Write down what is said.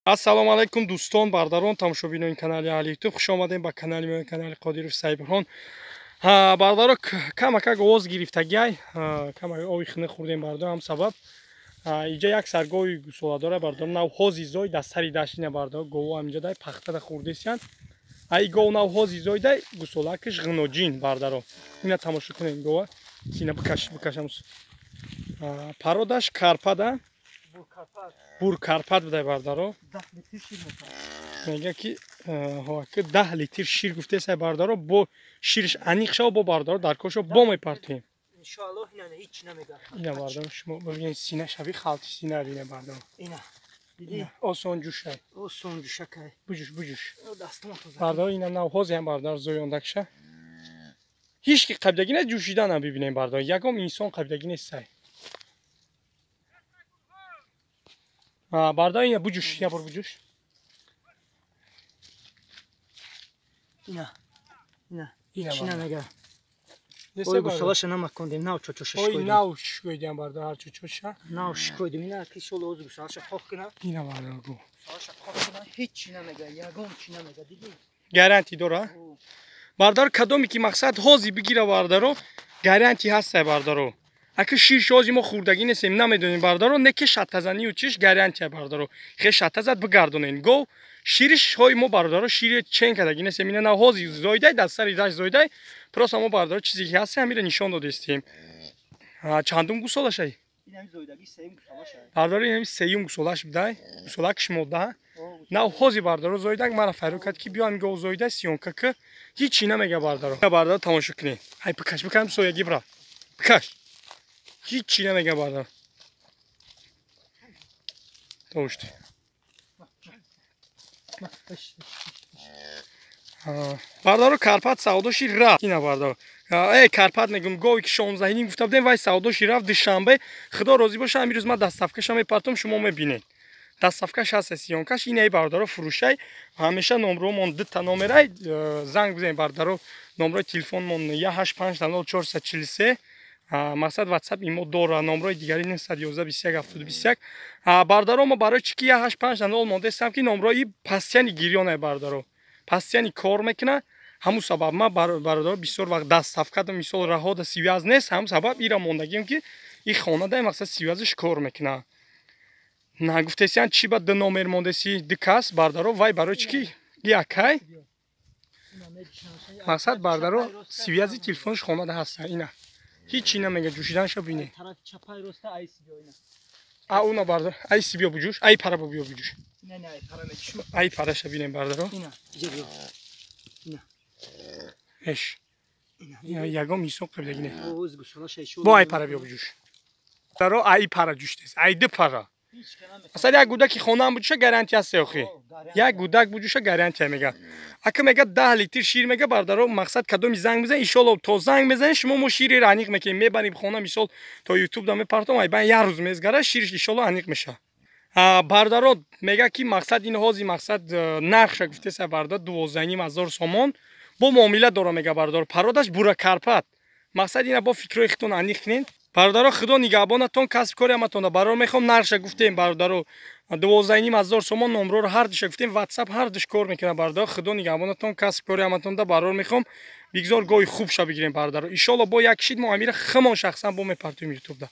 Ассалому алайкум дӯстон, бардарон, тамошобинони канали Аҳли Ютуб. Хуш омадем ба канали мои, канали Қодиров Сайбирхон. Бардаро камакак оз гирифтагиай, камак ови хина хурдем бардаро ҳам сабаб. Иҷа як саргоҳи гусоладора бардаро нав ҳози зой да сари даштина бардаро гово амҷа дай пахтада хурдесян. Ай гов нав ҳози зой дай гусолакиш ғиноҷин бардаро. Ина тамошо кунем гова. Сина бикашамус. Пародаш карпада. Бур карпат будай бардаро. Мега ки 10 литр шир гуфтесай бардаро бо шириш аниқ шав бо бардаро дар кошо бо мепартоем. Иншоаллоҳ ина ҳеҷ намега. Ина бардаро шумо бибинед сина шави халти сина ина бардаро. Ина. Диди. Осон ҷушай. Осон ҷушакай. Буҷуш. Дастам тоза. Бардаро ина нав ҳози ҳам бардаро зоёндакша. Ҳеҷ ки қабидаги не ҷушидан ҳам бибинем бардаро. Ягом инсон қабидаги нестай. Бардаро ина буҷуш, я бор буҷуш. Ина. Ҳеҷ намега. Ой гусолаша намакондем, нав чочоша шкойдем. Ой нав шкойдем бардаро ҳар чочоша. Нав шкойдем, ина ки шол оз гусолаша хох кина. Ина бардаро гу. Гусолаша хох кина, ҳеҷ намега, ягон чи намега, диди. Гарантӣ дора? Бардаро кадоме ки мақсад ҳози бигира бардаро, гарантӣ ҳастай бардаро. Аки ширш ҳози мо хурдаги несем намедонем бардаро, не ки шаттазанию чиш гарантия бардаро. Хе шаттазат бигардонен. Гов шириш ҳои мо бардаро шири чен кадаги несем. Ина нав ҳози зойдай дар сари дашт зойдай. Просто мо бардаро чизе ки ҳаст ҳамира нишон додестем. Чандум гусолашай? Инами зойдаги сеюм гусолашай. Бардаро инами сеюм гусолаш бидай. Гусолакиш модда. Нав ҳози бардаро зойдаг мара файро кад ки биём гов зойдай сиёнка ки ҳеҷ намега бардаро. Бардаро тамошо кунем. Ҳай пикаш бикам сояги бра. Пикаш. Ҳеҷ намега бардаро. Тошт. Бардаро карпат савдоши рафт. Ина бардаро. Карпат мегум гови ки 16 гуфта будем вай савдоши рафт душанбе. Худо розӣ боша амирӯз ман дастафкаша мепартом шумо мебинед. Дастафкаш ҳаст сиёнкаш ина бардаро фурӯшай. Ҳамеша номромон дта номерай занг бизанед бардаро. Номрои телефонмон 1850443. Мақсад WhatsApp имо дора номрои дигари 91121 бардаро мо барои чӣ ки 185 мондестам ки номрои пастяни гирёнай бардаро. Пастяни кор мекуна. Ҳамун сабаб ма бардаро бисёр вақт дастафкада мисол раҳода сивяз нест. Ҳамун сабаб ира мондагием ки и хонада мақсад сивязиш кор мекуна. Нагуфтесиян чӣ ба д номер мондеси дикас бардаро вай барои чӣ ки якай мақсад бардаро сивязи телефонш хонада ҳаста ина. Ҳеҷ намега ҷушиданша бинед. Тарафи чапай роста айси биё ина. Уна бардаро айси биё буҷуш. Ай пара биё буҷуш. Не, ай пара мегишум. Ай параша бинем бардаро. Ина, иҷа биё. Ина. Эш. Ина ягом инсон қабидаги не. Оз гусолаша шо. Бо ай пара биё буҷуш. Бардаро ай пара ҷуштес. Ай д пара. Асал як гудаки хонам буҷуша гарантия аст охи. Як гудак буҷуша гарантия мега. Ака мега 10 литр шир мега бардаро мақсад кадоми занг мезан иншоалло то занг мезанед шумо мо шири аниқ мекунем мебарим хона мисол то YouTube да мепартом ай бан як рӯз мезгара шириш иншоалло аниқ меша. Бардаро мега ки мақсад ин ҳози мақсад нархша гуфтеса бардаро 12000 сомон бо муомила дора мега бардаро пародаш бура карпат. Мақсад ина бо фикрои хитон аниқ кунед. Бардаро худо нигаҳбонатон касб кори ҳаматон бароро мехом нархша гуфтем бардаро 12000 сомон номроро ҳар душа гуфтем WhatsApp ҳар душ кор мекуна бардаро худо нигаҳбонатон касб кори ҳаматон да бароро мехом бигзор гоҳи хуб ша бигирем бардаро иншоалло бо як кишид мо амира химон шахсан бо мепартоем YouTube да.